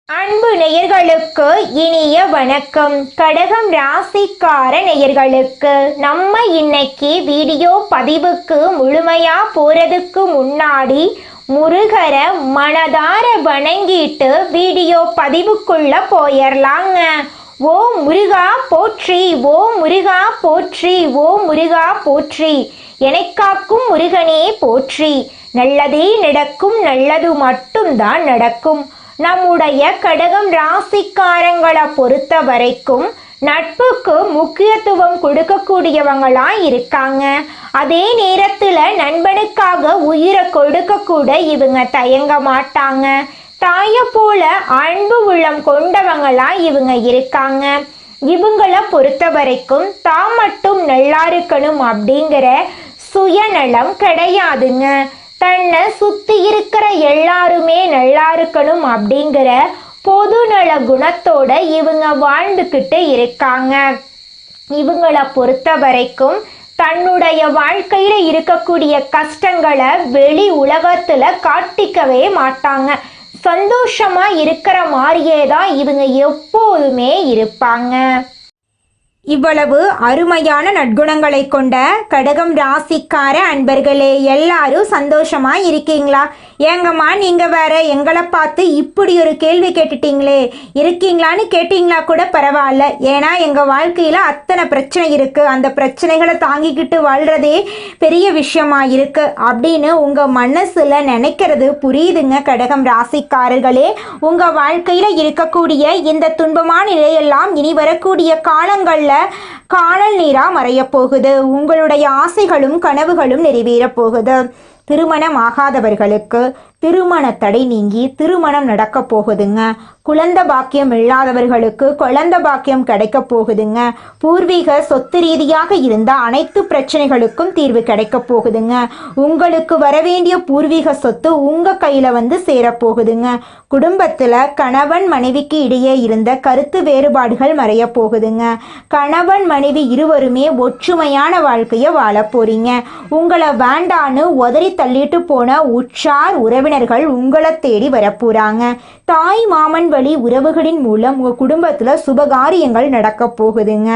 அன்பு நேயர்களுக்கு இனிய வணக்கம். கடகம் ராசிக்கார நேயர்களுக்கு நம்ம இன்னைக்கு வீடியோ பதிவுக்கு முழுமையா போறதுக்கு முன்னாடி முருகரை மனதார வணங்கிட்டு வீடியோ பதிவுக்குள்ள போயிடலாங்க. ஓ முருகா போற்றி, ஓ முருகா போற்றி, ஓ முருகா போற்றி, எனக்காக்கும் முருகனே போற்றி. நல்லதே நடக்கும், நல்லது மட்டும்தான் நடக்கும். நம்முடைய கடகம் ராசிக்காரங்களை பொறுத்த வரைக்கும் நட்புக்கு முக்கியத்துவம் கொடுக்கக்கூடியவங்களா இருக்காங்க. அதே நேரத்துல நண்பனுக்காக உயிரை கொடுக்க கூட இவங்க தயங்க மாட்டாங்க. தாய போல அன்பு உள்ளம் கொண்டவங்களா இவங்க இருக்காங்க. இவங்களை பொறுத்த வரைக்கும் தான் மட்டும் நல்லா இருக்கணும் அப்படிங்கிற சுயநலம் கிடையாதுங்க. தன்னை சுத்தி இருக்கிற எல்லாருமே நல்லா இருக்கணும் அப்படிங்கிற பொதுநல குணத்தோட இவங்க வாழ்ந்துக்கிட்டு இருக்காங்க. இவங்களை பொறுத்த வரைக்கும் தன்னுடைய வாழ்க்கையில இருக்கக்கூடிய கஷ்டங்களை வெளி உலகத்துல காட்டிக்கவே மாட்டாங்க. சந்தோஷமா இருக்கிற மாதிரியே தான் இவங்க எப்போதுமே இருப்பாங்க. இவ்வளவு அருமையான நற்குணங்களை கொண்ட கடகம் ராசிக்கார அன்பர்களே, எல்லாரும் சந்தோஷமா இருக்கீங்களா? ஏங்கம்மா நீங்க வேற எங்களை பார்த்து இப்படி ஒரு கேள்வி கேட்டுட்டீங்களே, இருக்கீங்களான்னு கேட்டீங்களா கூட பரவாயில்ல. ஏன்னா எங்க வாழ்க்கையில அத்தனை பிரச்சனை இருக்கு, அந்த பிரச்சனைகளை தாங்கிக்கிட்டு வாழ்றதே பெரிய விஷயமா இருக்கு அப்படின்னு உங்க மனசுல நினைக்கிறது புரியுதுங்க. கடகம் ராசிக்காரர்களே, உங்க வாழ்க்கையில இருக்கக்கூடிய இந்த துன்பமான நிலையெல்லாம் இனி வரக்கூடிய காலங்கள்ல காணல் நீரா மறைய போகுது. உங்களுடைய ஆசைகளும் கனவுகளும் நிறைவேற போகுது. திருமணம் ஆகாதவர்களுக்கு திருமண தடை நீங்கி திருமணம் நடக்க போகுதுங்க. குழந்தை பாக்கியம் இல்லாதவர்களுக்கு குழந்தை பாக்கியம் கிடைக்க போகுதுங்க. பூர்வீக சொத்து ரீதியாக இருந்த அனைத்து பிரச்சனைகளுக்கும் தீர்வு கிடைக்க போகுதுங்க. உங்களுக்கு வரவேண்டிய பூர்வீக சொத்து உங்க கையில வந்து சேரப்போகுதுங்க. குடும்பத்துல கணவன் மனைவிக்கு இடையே இருந்த கருத்து வேறுபாடுகள் மறைய போகுதுங்க. கணவன் மனைவி இருவருமே ஒற்றுமையான வாழ்க்கைய வாழ போறீங்க. உங்களை வேண்டான்னு உதறி தள்ளிட்டு போன உற்றார் உறவினர்கள் உங்களை தேடி வரப்போறாங்க. தாய் மாமன் வழி உறவுகளின் மூலம் உங்க குடும்பத்துல சுபகாரியங்கள் நடக்க போகுதுங்க.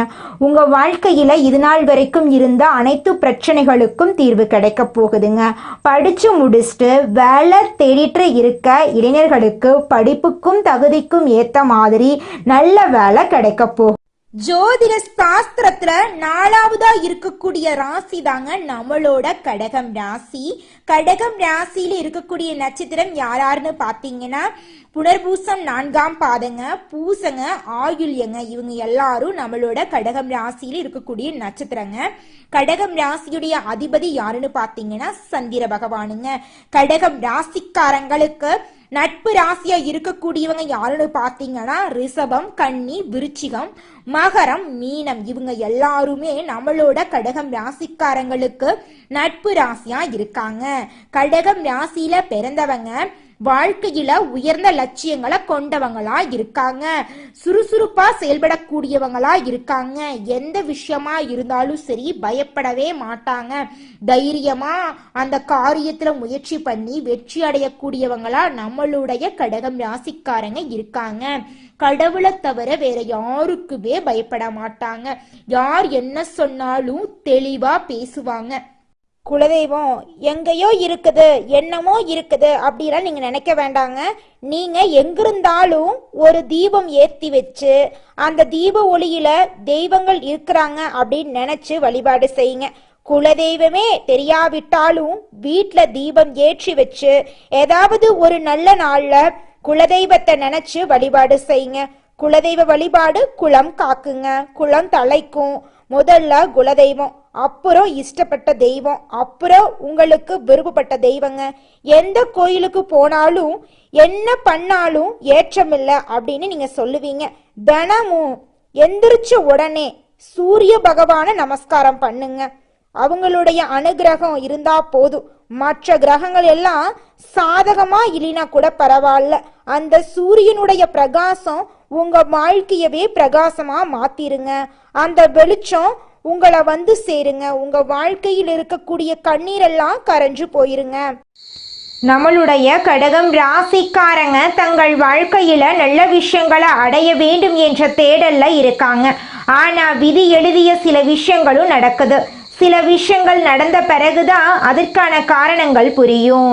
உங்க வாழ்க்கையில இது நாள் வரைக்கும் இருந்த அனைத்து பிரச்சனைகளுக்கும் தீர்வு கிடைக்க போகுதுங்க. படிச்சு முடிச்சுட்டு வேலை தேடிட்டு இருக்க இளைஞர்களுக்கு படிப்புக்கும் தகுதிக்கும் ஏத்த மாதிரி நல்ல வேலை கிடைக்க போகுது. ஜோதிட சாஸ்திரத்துல 4வதா இருக்கக்கூடிய ராசி தாங்க நம்மளோட கடகம் ராசி. கடகம் ராசியில இருக்கக்கூடிய நட்சத்திரம் யாராருன்னு பாத்தீங்கன்னா புனர்பூசம் 4ஆம் பாதங்க, பூசங்க, ஆயுள்யங்க. இவங்க எல்லாரும் நம்மளோட கடகம் ராசியில இருக்கக்கூடிய நட்சத்திரங்க. கடகம் ராசியுடைய அதிபதி யாருன்னு பாத்தீங்கன்னா சந்திர பகவானுங்க. கடகம் ராசிக்காரங்களுக்கு நட்பு ராசியா இருக்கக்கூடியவங்க யாருன்னு பாத்தீங்கன்னா ரிஷபம், கன்னி, விருச்சிகம், மகரம், மீனம். இவங்க எல்லாருமே நம்மளோட கடகம் ராசிக்காரங்களுக்கு நட்பு ராசியா இருக்காங்க. கடகம் ராசியில பிறந்தவங்க வாழ்க்கையில உயர்ந்த லட்சியங்களை கொண்டவங்களா இருக்காங்க. சுறுசுறுப்பா செயல்படக்கூடியவங்களா இருக்காங்க. எந்த விஷயமா இருந்தாலும் சரி பயப்படவே மாட்டாங்க. தைரியமா அந்த காரியத்துல முயற்சி பண்ணி வெற்றி அடையக்கூடியவங்களா நம்மளுடைய கடகம் ராசிக்காரங்க இருக்காங்க. கடவுளை தவிர வேற யாருக்குமே பயப்பட மாட்டாங்க. யார் என்ன சொன்னாலும் தெளிவா பேசுவாங்க. குலதெய்வம் எங்கேயோ இருக்குது, என்னமோ இருக்குது அப்படிலாம் நீங்க நினைக்க வேண்டாங்க. நீங்க எங்கிருந்தாலும் ஒரு தீபம் ஏத்தி வச்சு அந்த தீப ஒளியில தெய்வங்கள் இருக்கிறாங்க அப்படின்னு நினைச்சு வழிபாடு செய்யுங்க. குலதெய்வமே தெரியாவிட்டாலும் வீட்டுல தீபம் ஏற்றி வச்சு ஏதாவது ஒரு நல்ல நாள்ல குலதெய்வத்தை நினைச்சு வழிபாடு செய்யுங்க. குலதெய்வ வழிபாடு குலம் காக்குங்க, குலம் தலைக்கும். முதல்ல குலதெய்வம், அப்புறம் இஷ்டப்பட்ட தெய்வம், அப்புறம் உங்களுக்கு விருப்பப்பட்ட தெய்வங்க. எந்த கோயிலுக்கு போனாலும் என்ன பண்ணாலும் ஏற்றமில்லை அப்படின்னு நீங்க சொல்லுவீங்க. தினமும் எந்திரிச்ச உடனே சூரிய பகவான நமஸ்காரம் பண்ணுங்க. அவங்களுடைய அனுகிரகம் இருந்தா போதும். மற்ற கிரகங்கள் எல்லாம் சாதகமா இல்லைனா கூட பரவாயில்ல, அந்த சூரியனுடைய பிரகாசம் உங்க வாழ்க்கையவே பிரகாசமா மாத்திருங்க. அந்த வெளிச்சம் உங்களை வந்து சேருங்க. உங்க வாழ்க்கையில் இருக்கக்கூடிய கண்ணீரெல்லாம் கரைஞ்சு போயிருங்க. நம்மளுடைய கடகம் ராசிக்காரங்க தங்கள் வாழ்க்கையில நல்ல விஷயங்களை அடைய வேண்டும் என்ற தேடல்ல இருக்காங்க. ஆனா விதி எழுதிய சில விஷயங்களும் நடக்குது. சில விஷயங்கள் நடந்த பிறகுதான் அதற்கான காரணங்கள் புரியும்.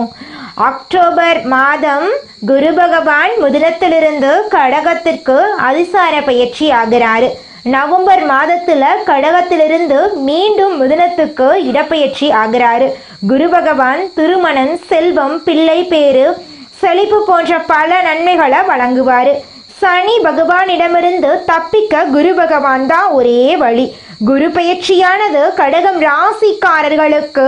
அக்டோபர் மாதம் குரு பகவான் மிதுனத்திலிருந்து கடகத்திற்கு அதிசார பயிற்சி ஆகிறாரு. நவம்பர் மாதத்துல கடகத்திலிருந்து மீண்டும் மிதுனத்துக்கு இடப்பெயர்ச்சி ஆகிறாரு. குரு பகவான் திருமணம், செல்வம், பிள்ளை பேரு, செழிப்பு போன்ற பல நன்மைகளை வழங்குவாரு. சனி பகவானிடமிருந்து தப்பிக்க குரு பகவான் தான் ஒரே வழி. குரு பயிற்சியானது கடகம் ராசிக்காரர்களுக்கு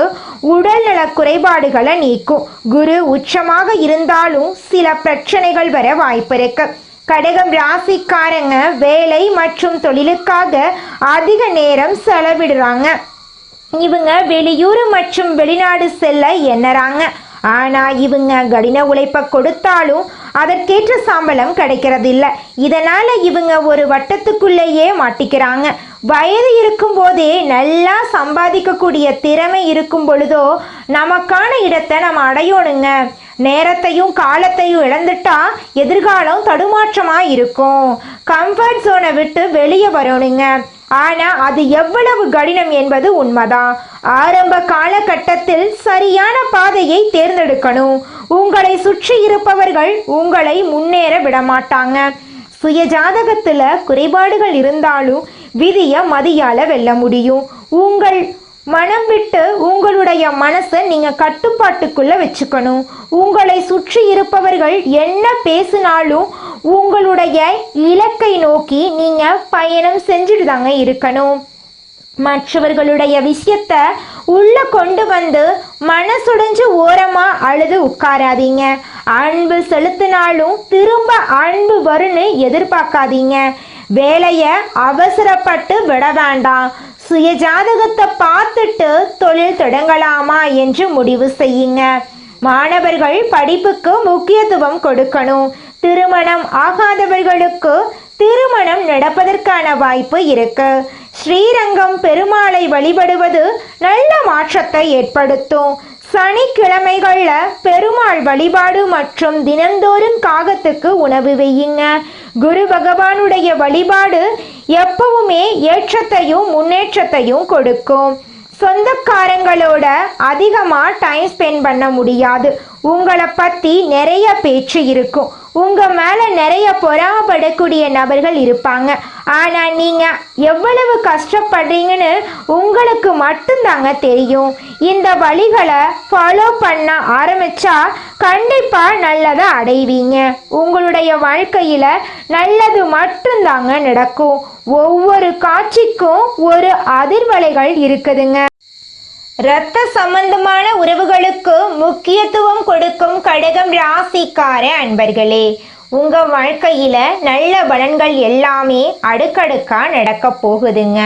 உடல்நல குறைபாடுகளை நீக்கும். குரு உச்சமாக இருந்தாலும் சில பிரச்சனைகள் வர வாய்ப்பு இருக்கு. கடகம் ராசிக்காரங்க வேலை மற்றும் தொழிலுக்காக அதிக நேரம் செலவிடுறாங்க. இவங்க வெளியூர் மற்றும் வெளிநாடு செல்ல எண்ணறாங்க. ஆனா இவங்க கடின உழைப்பை கொடுத்தாலும் அதற்கேற்ற சம்பளம் கிடைக்கிறது இல்லை. இதனால இவங்க ஒரு வட்டத்துக்குள்ளேயே மாட்டிக்கிறாங்க. வயது இருக்கும் போதே நல்லா சம்பாதிக்கக்கூடிய திறமை இருக்கும் பொழுதோ நமக்கான இடத்தை நம்ம அடையணுங்க. நேரத்தையும் காலத்தையும் இழந்துட்டா எதிர்காலம் தடுமாற்றமா இருக்கும். கம்ஃபர்ட் ஜோனை விட்டு வெளியே வரணுங்க. ஆனா அது எவ்வளவு கடினம் என்பது உண்மைதான். ஆரம்ப காலகட்டத்தில் சரியான பாதையை தேர்ந்தெடுக்கணும். உங்களை சுற்றி இருப்பவர்கள் உங்களை முன்னேற விடமாட்டாங்க. சுய ஜாதகத்துல குறைபாடுகள் இருந்தாலும் விதிய மதியால வெல்ல முடியும். உங்கள் மனம் விட்டு உங்களுடைய மனசை நீங்க கட்டுப்பாட்டுக்குள்ள வச்சுக்கணும். உங்களை சுற்றி இருப்பவர்கள் என்ன பேசினாலும் உங்களுடைய இலக்கை நோக்கி நீங்க பயணம் செஞ்சுட்டு தாங்க இருக்கணும். மற்றவர்களுடைய விஷயத்த உள்ள கொண்டு வந்து மனசுடைஞ்சு ஓரமா அழுது உட்காராதீங்க. அன்பு செலுத்தினாலும் திரும்ப அன்பு வரும்னு எதிர்பார்க்காதீங்க. வேலைய அவசரப்பட்டு விட வேண்டாம். சுய ஜாதகத்தை பார்த்துட்டு தொழில் தொடங்கலாமா என்று முடிவு செய்யுங்க. மாணவர்கள் படிப்புக்கு முக்கியத்துவம் கொடுக்கணும். திருமணம் ஆகாதவர்களுக்கு திருமணம் நடப்பதற்கான வாய்ப்பு இருக்கு. ஸ்ரீரங்கம் பெருமாளை வழிபடுவது நல்ல மாற்றத்தை ஏற்படுத்தும். சனிக்கிழமைகள்ல பெருமாள் வழிபாடு மற்றும் தினந்தோறும் காகத்துக்கு உணவு வையுங்க. குரு பகவானுடைய வழிபாடு எப்பவுமே ஏற்றத்தையும் முன்னேற்றத்தையும் கொடுக்கும். சொந்தக்காரங்களோட அதிகமா டைம் ஸ்பெண்ட் பண்ண முடியாது. உங்களை பத்தி நிறைய பேச்சு இருக்கும். உங்க மேல நிறைய பொறாமப்படக்கூடிய நபர்கள் இருப்பாங்க. ஆனா நீங்க எவ்வளவு கஷ்டப்படுறீங்கன்னு உங்களுக்கு மட்டும்தாங்க தெரியும். இந்த வழிகளை ஃபாலோ பண்ண ஆரம்பிச்சா கண்டிப்பா நல்லதை அடைவீங்க. உங்களுடைய வாழ்க்கையில நல்லது மட்டும்தாங்க நடக்கும். ஒவ்வொரு காட்சிக்கும் ஒரு அதிர்வலைகள் இருக்குதுங்க. இரத்த சம்பந்தமான உறவுகளுக்கு முக்கியத்துவம் கொடுக்கும் கடகம் ராசிக்கார அன்பர்களே, உங்க வாழ்க்கையில நல்ல பலன்கள் எல்லாமே அடுக்கடுக்கா நடக்க போகுதுங்க.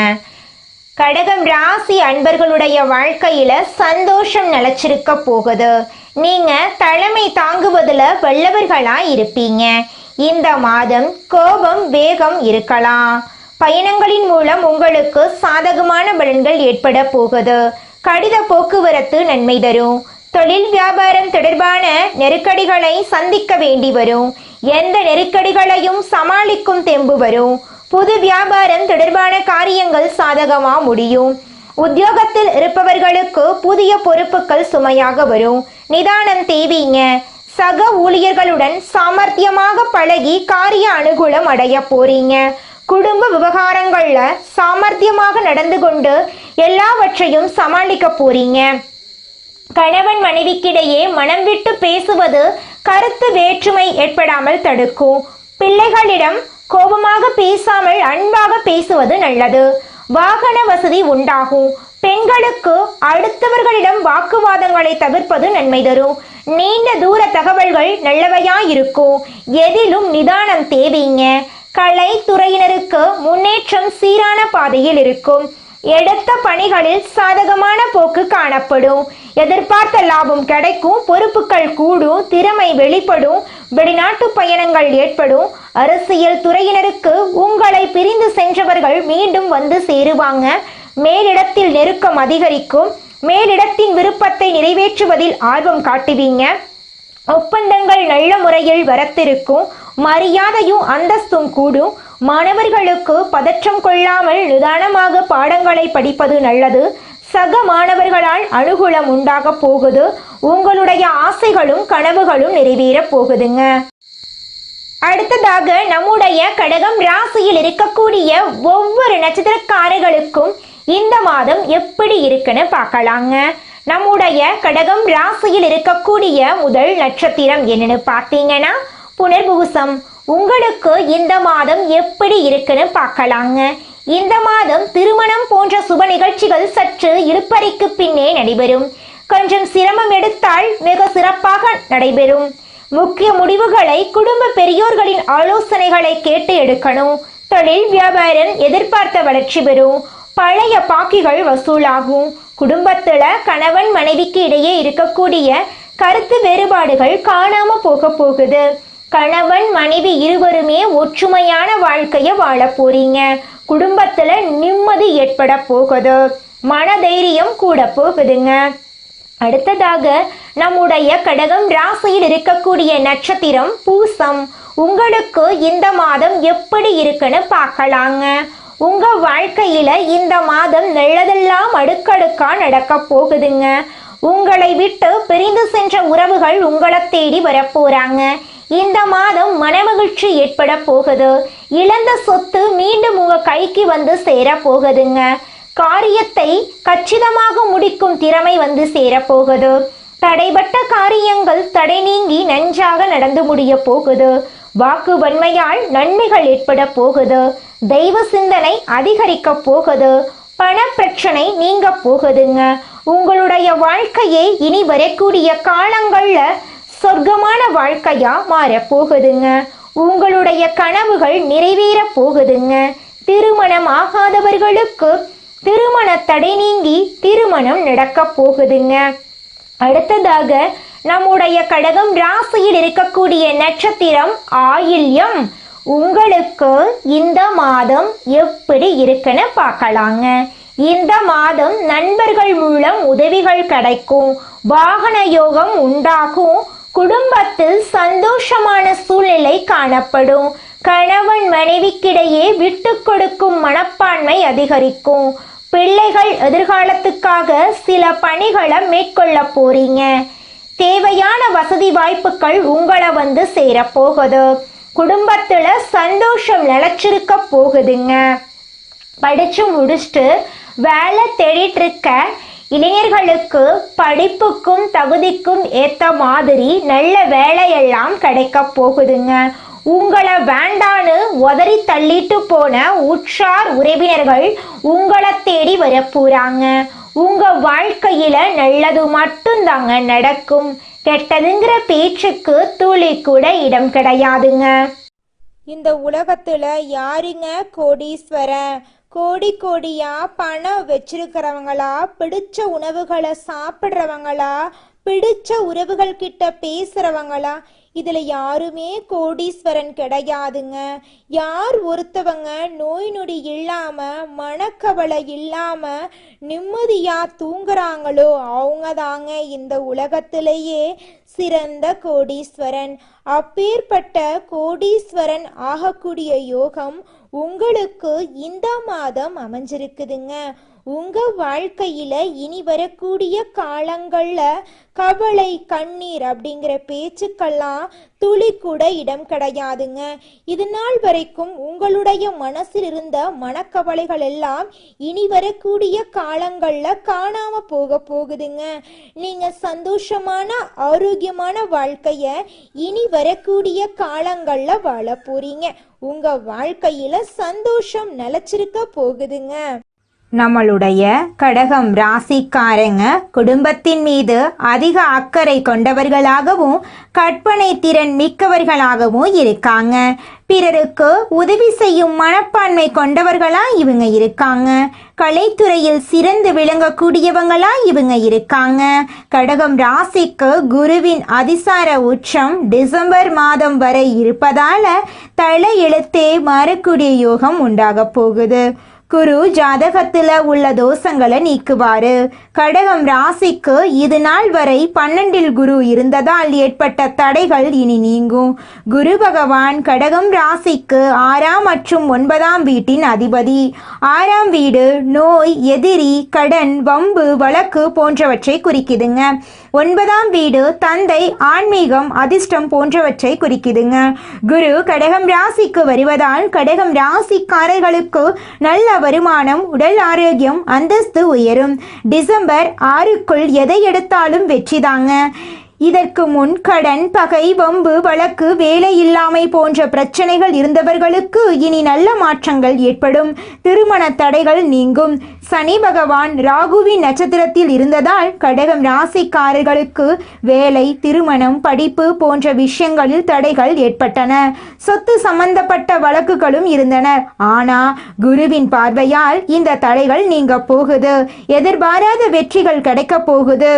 கடகம் ராசி அன்பர்களுடைய வாழ்க்கையில சந்தோஷம் நிலைச்சிருக்க போகுது. நீங்க தலைமை தாங்குவதுல வல்லவர்களா இருப்பீங்க. இந்த மாதம் கோபம் வேகம் இருக்கலாம். பயணங்களின் மூலம் உங்களுக்கு சாதகமான பலன்கள் ஏற்பட போகுது. கடித போக்குவரத்து நன்மை தரும். தொழில் வியாபாரம் தொடர்பான நெருக்கடிகளை சந்திக்க வேண்டி வரும். எந்த நெருக்கடிகளையும் சமாளிக்கும் தெம்பு வரும். புது வியாபாரம் தொடர்பான காரியங்கள் சாதகமா முடியும். உத்தியோகத்தில் இருப்பவர்களுக்கு புதிய பொறுப்புகள் சுமையாக வரும். நிதானம் தேவைங்க. சக ஊழியர்களுடன் சாமர்த்தியமாக பழகி காரிய அனுகூலம் அடைய போறீங்க. குடும்ப விவகாரங்கள்ல சாமர்த்தியமாக நடந்து கொண்டு எல்லாவற்றையும் சமாளிக்க போறீங்க. கணவன் மனைவிக்கிடையே மனம் விட்டு பேசுவது கருத்து வேற்றுமை ஏற்படாமல் தடுக்கும். பிள்ளைகளிடம் கோபமாக பேசாமல் அன்பாக பேசுவது நல்லது. வாகன வசதி உண்டாகும். பெண்களுக்கு அடுத்தவர்களிடம் வாக்குவாதங்களை தவிர்ப்பது நன்மை தரும். நீண்ட தூர தகவல்கள் நல்லவையாயிருக்கும். எதிலும் நிதானம் தேவைங்க. கலைத்துறையினருக்கு முன்னேற்றம் சீரான பாதையில் இருக்கும். எடுத்த பணிகளில் சாதகமான போக்கு காணப்படும். எதிர்பார்த்த லாபம் கிடைக்கும். பொறுப்புகள் கூடும். திறமை வெளிப்படும். வெளிநாட்டு பயணங்கள் ஏற்படும். அரசியல் துறையினருக்கு உங்களை பிரிந்து சென்றவர்கள் மீண்டும் வந்து சேருவாங்க. மேலிடத்தில் நெருக்கம் அதிகரிக்கும். மேலிடத்தின் விருப்பத்தை நிறைவேற்றுவதில் ஆர்வம் காட்டுவீங்க. ஒப்பந்தங்கள் நல்ல முறையில் வரத்திருக்கும். மரியாதையும் அந்தஸ்தும் கூடும். மாணவர்களுக்கு பதற்றம் கொள்ளாமல் நிதானமாக பாடங்களை படிப்பது நல்லது. சக மாணவர்களால் அனுகூலம் உண்டாக போகுது. உங்களுடைய ஆசைகளும் கனவுகளும் நிறைவேற போகுதுங்க. அடுத்ததாக நம்முடைய கடகம் ராசியில் இருக்கக்கூடிய ஒவ்வொரு நட்சத்திரக்காரர்களுக்கும் இந்த மாதம் எப்படி இருக்குன்னு பார்க்கலாங்க. நம்முடைய கடகம் ராசியில் இருக்கக்கூடிய முதல் நட்சத்திரம் என்னன்னு பார்த்தீங்கன்னா புனர்பூசம். உங்களுக்கு இந்த மாதம் எப்படி இருக்குன்னு பார்க்கலாங்க. இந்த மாதம் திருமணம் போன்ற சுப நிகழ்ச்சிகள் சற்று இழுப்பறைக்கு பின்னே நடைபெறும். கொஞ்சம் சிரமம் எடுத்தால் மிக சிறப்பாக நடைபெறும். முக்கிய முடிவுகளை குடும்ப பெரியோர்களின் ஆலோசனைகளை கேட்டு எடுக்கணும். தொழில் வியாபாரம் எதிர்பார்த்த வளர்ச்சி பெறும். பழைய பாக்கிகள் வசூலாகும். குடும்பத்துல கணவன் மனைவிக்கு இடையே இருக்கக்கூடிய கருத்து வேறுபாடுகள் காணாம போகுது. கணவன் மனைவி இருவருமே ஒற்றுமையான வாழ்க்கைய வாழ போறீங்க. குடும்பத்துல நிம்மதி ஏற்பட போகுது. மனதைரியம் கூட போகுதுங்க. அடுத்ததாக நம்முடைய கடகம் ராசியில் இருக்கக்கூடிய நட்சத்திரம் பூசம். உங்களுக்கு இந்த மாதம் எப்படி இருக்குன்னு பார்க்கலாங்க. உங்க வாழ்க்கையில இந்த மாதம் நல்லதெல்லாம் அடுக்கடுக்கா நடக்க போகுதுங்க. உங்களை விட்டு பிரிந்து சென்ற உறவுகள் உங்களை தேடி வரப்போறாங்க. இந்த மாதம் மனமகிழ்ச்சி ஏற்பட போகுது. இழந்த சொத்து மீண்டும் உங்க கைக்கு வந்து சேர போகுதுங்க. காரியத்தை கச்சிதமாக முடிக்கும் திறமை வந்து சேரப்போகுது. தடைபட்ட காரியங்கள் தடை நீங்கி நன்றாக நடந்து முடிய போகுது. வாக்கு வன்மையால் நன்மைகள் ஏற்பட போகுது. தெய்வ சிந்தனை அதிகரிக்க போகுது. பண பிரச்சனை நீங்க போகுதுங்க. உங்களுடைய வாழ்க்கையை இனி வரக்கூடிய காலங்கள்ல சொர்க்கமான வாழ்க்கையா மாற போகுதுங்க. உங்களுடைய கனவுகள் நிறைவேற போகுதுங்க. திருமணம் ஆகாதவர்களுக்கு திருமண தடை நீங்கி திருமணம் நடக்க போகுதுங்க. அடுத்ததாக நம்முடைய கடகம் ராசியில் இருக்கக்கூடிய நட்சத்திரம் ஆயில்யம். உங்களுக்கு இந்த மாதம் எப்படி இருக்குன்னு பார்க்கலாங்க. இந்த மாதம் நண்பர்கள் மூலம் உதவிகள் கிடைக்கும். வாகன யோகம் உண்டாகும். குடும்பத்தில் சந்தோஷமான சூழ்நிலை காணப்படும். கணவன் மனைவிக்கிடையே விட்டு கொடுக்கும் மனப்பான்மை அதிகரிக்கும். பிள்ளைகள் எதிர்காலத்துக்காக சில பணிகளை மேற்கொள்ள போறீங்க. தேவையான வசதி வாய்ப்புகள் உங்களை வந்து சேரப்போகுது. குடும்பத்துல சந்தோஷம் நிலைச்சிருக்க போகுதுங்க. படிச்சு முடிச்சுட்டு வேலை தேடிட்டு இருக்க இளைஞர்களுக்கு படிப்புக்கும் தகுதிக்கும் ஏத்த மாதிரி நல்ல வேலையெல்லாம் கிடைக்க போகுதுங்க. உங்களை வேண்டான்னு உதறி தள்ளிட்டு போன உற்றார் உறவினர்கள் உங்களை தேடி வர போறாங்க. உங்க வாழ்க்கையில நல்லது மட்டும்தாங்க நடக்கும். கெட்டதுங்கிற பேச்சுக்கு துளி கூட இடம் கிடையாதுங்க. இந்த உலகத்துல யாருங்க கோடீஸ்வரன்? கோடி கோடியா பணம் வச்சிருக்கிறவங்களா, பிடிச்ச உணவுகளை சாப்பிட்றவங்களா, பிடிச்ச உறவுகள் கிட்ட பேசுறவங்களா? இதுல யாருமே கோடீஸ்வரன் கிடையாதுங்க. யார் ஒருத்தவங்க நோய் நொடி இல்லாம மனக்கவலை இல்லாம நிம்மதியா தூங்குறாங்களோ அவங்க தாங்க இந்த உலகத்திலேயே சிறந்த கோடீஸ்வரன். அப்பேற்பட்ட கோடீஸ்வரன் ஆகக்கூடிய யோகம் உங்களுக்கு இந்த மாதம் அமைஞ்சிருக்குதுங்க. உங்க வாழ்க்கையில இனி வரக்கூடிய காலங்கள்ல கவலை கண்ணீர் அப்படிங்கிற பேச்சுக்கெல்லாம் துளி கூட இடம் கிடையாதுங்க. இது நாள் வரைக்கும் உங்களுடைய மனசில் இருந்த மனக்கவலைகள் எல்லாம் இனி வரக்கூடிய காலங்கள்ல காணாம போகுதுங்க. நீங்க சந்தோஷமான ஆரோக்கியமான வாழ்க்கைய இனி வரக்கூடிய காலங்கள்ல வாழ போறீங்க. உங்க வாழ்க்கையில சந்தோஷம் நிலைச்சிருக்க போகுதுங்க. நம்மளுடைய கடகம் ராசிக்காரங்க குடும்பத்தின் மீது அதிக அக்கறை கொண்டவர்களாகவும் கற்பனை திறன் மிக்கவர்களாகவும் இருக்காங்க. பிறருக்கு உதவி செய்யும் மனப்பான்மை கொண்டவர்களா இவங்க இருக்காங்க. கலைத்துறையில் சிறந்து விளங்கக்கூடியவங்களா இவங்க இருக்காங்க. கடகம் ராசிக்கு குருவின் அதிசார உச்சம் டிசம்பர் மாதம் வரை இருப்பதால தலை எழுத்தே மாறக்கூடிய யோகம் உண்டாக போகுது. குரு ஜாதகத்துல உள்ள தோஷங்களை நீக்குவாரு. கடகம் ராசிக்கு இது நாள் வரை 12ல் குரு இருந்ததால் ஏற்பட்ட தடைகள் இனி நீங்கும். குரு பகவான் கடகம் ராசிக்கு 6ஆம் மற்றும் 9ஆம் வீட்டின் அதிபதி. 6ஆம் வீடு நோய், எதிரி, கடன், வம்பு, வழக்கு போன்றவற்றை குறிக்குதுங்க. 9ஆம் வீடு தந்தை, ஆன்மீகம், அதிர்ஷ்டம் போன்றவற்றை குறிக்குதுங்க. குரு கடகம் ராசிக்கு வருவதால் கடகம் ராசிக்காரர்களுக்கு நல்ல வருமானம், உடல் ஆரோக்கியம், அந்தஸ்து உயரும். டிசம்பர் 6க்குள் எதை எடுத்தாலும் வெற்றிதாங்க. இதற்கு முன் கடன், பகை, வம்பு, வழக்கு, வேலை இல்லாமை போன்ற பிரச்சனைகள் இருந்தவர்களுக்கு இனி நல்ல மாற்றங்கள் ஏற்படும். திருமண தடைகள் நீங்கும். சனி பகவான் ராகுவின் நட்சத்திரத்தில் இருந்ததால் கடகம் ராசிக்காரர்களுக்கு வேலை, திருமணம், படிப்பு போன்ற விஷயங்களில் தடைகள் ஏற்பட்டன. சொத்து சம்பந்தப்பட்ட வழக்குகளும் இருந்தன. ஆனா குருவின் பார்வையால் இந்த தடைகள் நீங்க போகுது. எதிர்பாராத வெற்றிகள் கிடைக்க போகுது.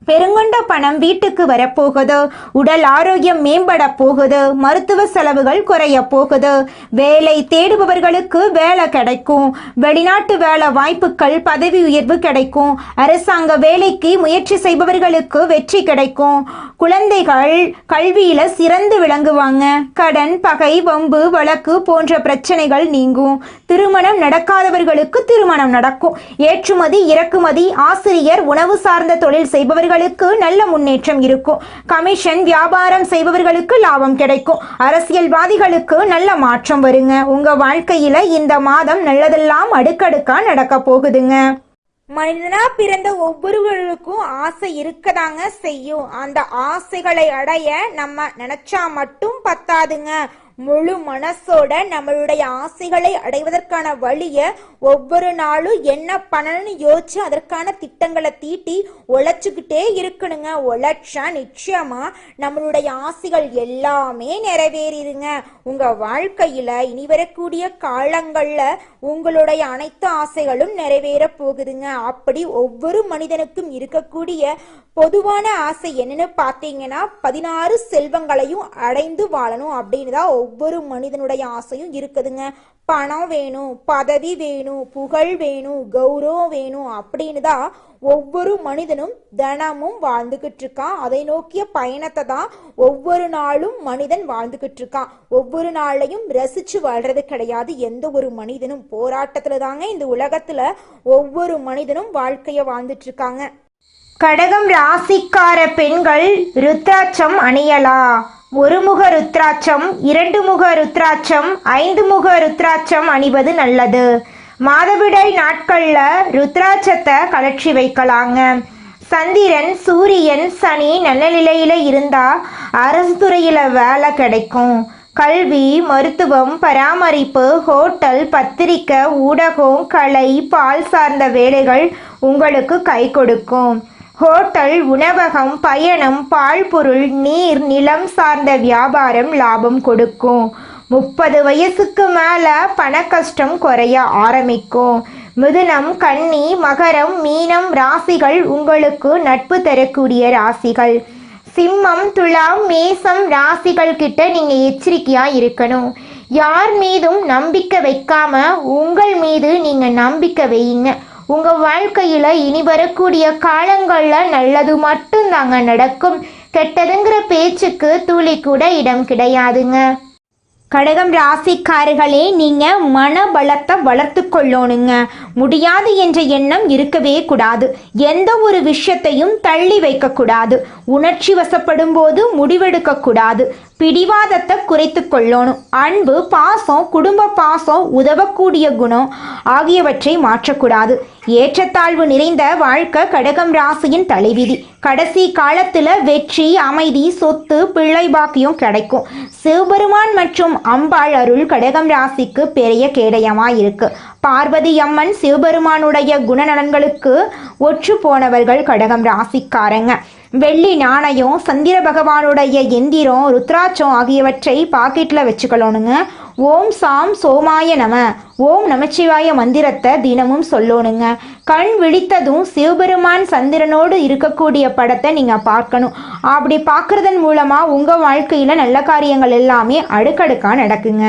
பெருங்கொண்ட பணம் வீட்டுக்கு வரப்போகுது. உடல் ஆரோக்கியம் மேம்பட போகுது. மருத்துவ செலவுகள் குறைய போகுது. வேலை தேடுபவர்களுக்கு வேலை கிடைக்கும். வெளிநாட்டு வேலை வாய்ப்புகள், பதவி உயர்வு கிடைக்கும். அரசாங்க வேலைக்கு முயற்சி செய்பவர்களுக்கு வெற்றி கிடைக்கும். குழந்தைகள் கல்வியில சிறந்து விளங்குவாங்க. கடன், பகை, வம்பு, வழக்கு போன்ற பிரச்சனைகள் நீங்கும். திருமணம் நடக்காதவர்களுக்கு திருமணம் நடக்கும். ஏற்றுமதி, இறக்குமதி, ஆசிரியர், உணவு சார்ந்த தொழில் செய்பவர்களுக்கு நல்ல முன்னேற்றம் இருக்கும். கமிஷன் வியாபாரம் செய்பவர்களுக்கு லாபம் கிடைக்கும். அரசியல்வாதிகளுக்கு நல்ல மாற்றம் வருங்க. உங்க வாழ்க்கையில இந்த மாதம் நல்லதெல்லாம் அடுக்கடுக்கா நடக்க போகுதுங்க. மனிதனா பிறந்த ஒவ்வொருவருக்கும் ஆசை இருக்கதாங்க செய்யும். அந்த ஆசைகளை அடைய நம்ம நினைச்சா மட்டும் பத்தாதுங்க. முழு மனசோட நம்மளுடைய ஆசைகளை அடைவதற்கான வழியை ஒவ்வொரு நாளும் என்ன பண்ணணும்னு யோசிச்சு அதற்கான திட்டங்களை தீட்டி உழைச்சுக்கிட்டே இருக்கணுங்க. உழைச்சா நிச்சயமா நம்மளுடைய ஆசைகள் எல்லாமே நிறைவேறிடுங்க. உங்க வாழ்க்கையில இனி வரக்கூடிய காலங்கள்ல உங்களுடைய அனைத்து ஆசைகளும் நிறைவேற போகுதுங்க. அப்படி ஒவ்வொரு மனிதனுக்கும் இருக்கக்கூடிய பொதுவான ஆசை என்னன்னு பார்த்தீங்கன்னா 16 செல்வங்களையும் அடைந்து வாழணும் அப்படின்னு தான் ஒவ்வொரு மனிதனுடைய ஆசையும் இருக்குதுங்க. பணம் வேணும், பதவி வேணும், புகழ் வேணும், கௌரவம் வேணும் அப்படின்னு தான் ஒவ்வொரு மனிதனும் தினமும் வாழ்ந்துகிட்டு இருக்கான். அதை நோக்கிய பயணத்தை தான் ஒவ்வொரு நாளும் மனிதன் வாழ்ந்துகிட்டு இருக்கான். ஒவ்வொரு நாளையும் ரசிச்சு வாழ்றது கிடையாது. எந்த ஒரு மனிதனும் போராட்டத்துல தாங்க இந்த உலகத்துல ஒவ்வொரு மனிதனும் வாழ்க்கைய வாழ்ந்துட்டு இருக்காங்க. கடகம் ராசிக்கார பெண்கள் ருத்ராட்சம் அணியலா? ஒருமுக ருத்ராட்சம், 2 முக ருத்ராட்சம், 5 முக ருத்ராட்சம் அணிவது நல்லது. மாதவிடாய் நாட்கள்ல ருத்ராட்சத்தை கலற்றி வைக்கலாங்க. சந்திரன், சூரியன், சனி நல்ல நிலையில இருந்தா அரசு துறையில வேலை கிடைக்கும். கல்வி, மருத்துவம், பராமரிப்பு, ஹோட்டல், பத்திரிக்கை, ஊடகம், கலை, பால் சார்ந்த வேலைகள் உங்களுக்கு கை கொடுக்கும். ஹோட்டல், உணவகம், பயணம், பால் பொருள், நீர், நிலம் சார்ந்த வியாபாரம் லாபம் கொடுக்கும். 30 வயசுக்கு மேல பண கஷ்டம் குறைய ஆரம்பிக்கும். மிதுனம், கன்னி, மகரம், மீனம் ராசிகள் உங்களுக்கு நட்பு தரக்கூடிய ராசிகள். சிம்மம், துலாம், மேசம் ராசிகள் கிட்ட நீங்க எச்சரிக்கையா இருக்கணும். யார் மீதும் நம்பிக்கை வைக்காம உங்கள் மீது நீங்க நம்பிக்கை வையுங்க. உங்க வாழ்க்கையில இனி வரக்கூடிய காலங்கள்ல நல்லது மட்டும்தாங்க நடக்கும். கெட்டதுங்கிற பேச்சுக்கு துளி கூட இடம் கிடையாதுங்க. கடகம் ராசிக்காரர்களே, நீங்க மனபலத்தை வளர்த்து கொள்ளணுங்க. முடியாது என்ற எண்ணம் இருக்கவே கூடாது. எந்த ஒரு விஷயத்தையும் தள்ளி வைக்க கூடாது. உணர்ச்சி வசப்படும் போது முடிவெடுக்க கூடாது. பிடிவாதத்தை குறைத்து கொள்ளணும். அன்பு, பாசம், குடும்ப பாசம், உதவக்கூடிய குணம் ஆகியவற்றை மாற்றக்கூடாது. ஏற்றத்தாழ்வு நிறைந்த வாழ்க்கை கடகம் ராசியின் தலைவிதி. கடைசி காலத்துல வெற்றி, அமைதி, சொத்து, பிள்ளை பாக்கியம் கிடைக்கும். சிவபெருமான் மற்றும் அம்பாள் அருள் கடகம் ராசிக்கு பெரிய கேடயமா இருக்கு. பார்வதி அம்மன் சிவபெருமானுடைய குணநலன்களுக்கு ஒற்று போனவர்கள் கடகம் ராசிக்காரங்க. வெள்ளி நாணயம், சந்திர பகவானுடைய எந்திரம், ருத்ராட்சம் ஆகியவற்றை பாக்கெட்டில் வச்சுக்கணுங்க. ஓம் சாம் சோமாய நம, ஓம் நமச்சிவாய மந்திரத்தை தினமும் சொல்லணுங்க. கண் விழித்ததும் சிவபெருமான் சந்திரனோடு இருக்கக்கூடிய படத்தை நீங்கள் பார்க்கணும். அப்படி பார்க்குறதன் மூலமாக உங்கள் வாழ்க்கையில் நல்ல காரியங்கள் எல்லாமே அடுக்கடுக்காக நடக்குங்க.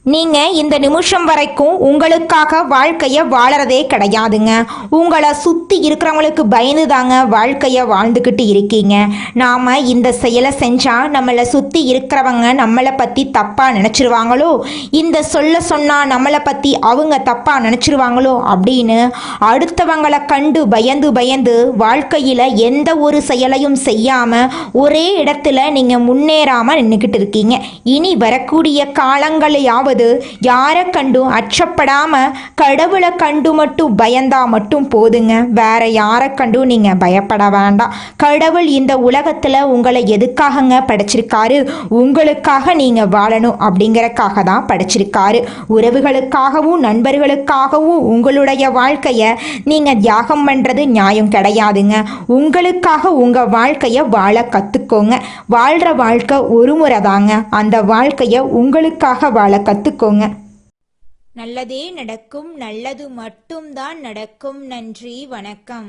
நீங்க இந்த நிமிஷம் வரைக்கும் உங்களுக்காக வாழ்க்கைய வாழறதே கிடையாதுங்க. உங்களை சுத்தி இருக்கிறவங்களுக்கு பயந்து தாங்க வாழ்க்கைய வாழ்ந்துக்கிட்டு இருக்கீங்க. நாம இந்த செயலை செஞ்சா நம்மளை சுத்தி இருக்கிறவங்க நம்மளை பத்தி தப்பா நினைச்சிருவாங்களோ, இந்த சொன்னா நம்மளை பத்தி அவங்க தப்பா நினைச்சிருவாங்களோ அப்படின்னு அடுத்தவங்களை கண்டு பயந்து பயந்து வாழ்க்கையில எந்த ஒரு செயலையும் செய்யாம ஒரே இடத்துல நீங்க முன்னேறாம நின்றுக்கிட்டு இருக்கீங்க. இனி வரக்கூடிய காலங்களையாவது யாரை கண்டும் அச்சப்படாம கடவுளை கண்டு மட்டும் பயந்தா மட்டும் போதுங்க. வேற யாரை கண்டும் நீங்க பயப்பட வேண்டாம். கடவுள் இந்த உலகத்துல உங்களை எதுக்காகங்க படைச்சிருக்காரு? உங்களுக்காக நீங்க வாழணும் அப்படிங்கறக்காக தான் படைச்சிருக்காரு. உறவுகளுக்காகவும் நண்பர்களுக்காகவும் உங்களுடைய வாழ்க்கைய நீங்க தியாகம் பண்றது நியாயம் கிடையாதுங்க. உங்களுக்காக உங்க வாழ்க்கைய வாழ கத்துக்கோங்க. வாழ்ற வாழ்க்கை ஒரு முறை தாங்க. அந்த வாழ்க்கைய உங்களுக்காக வாழ கத்துக்கோங்க. நல்லதே நடக்கும், நல்லது மட்டும்தான் நடக்கும். நன்றி, வணக்கம்.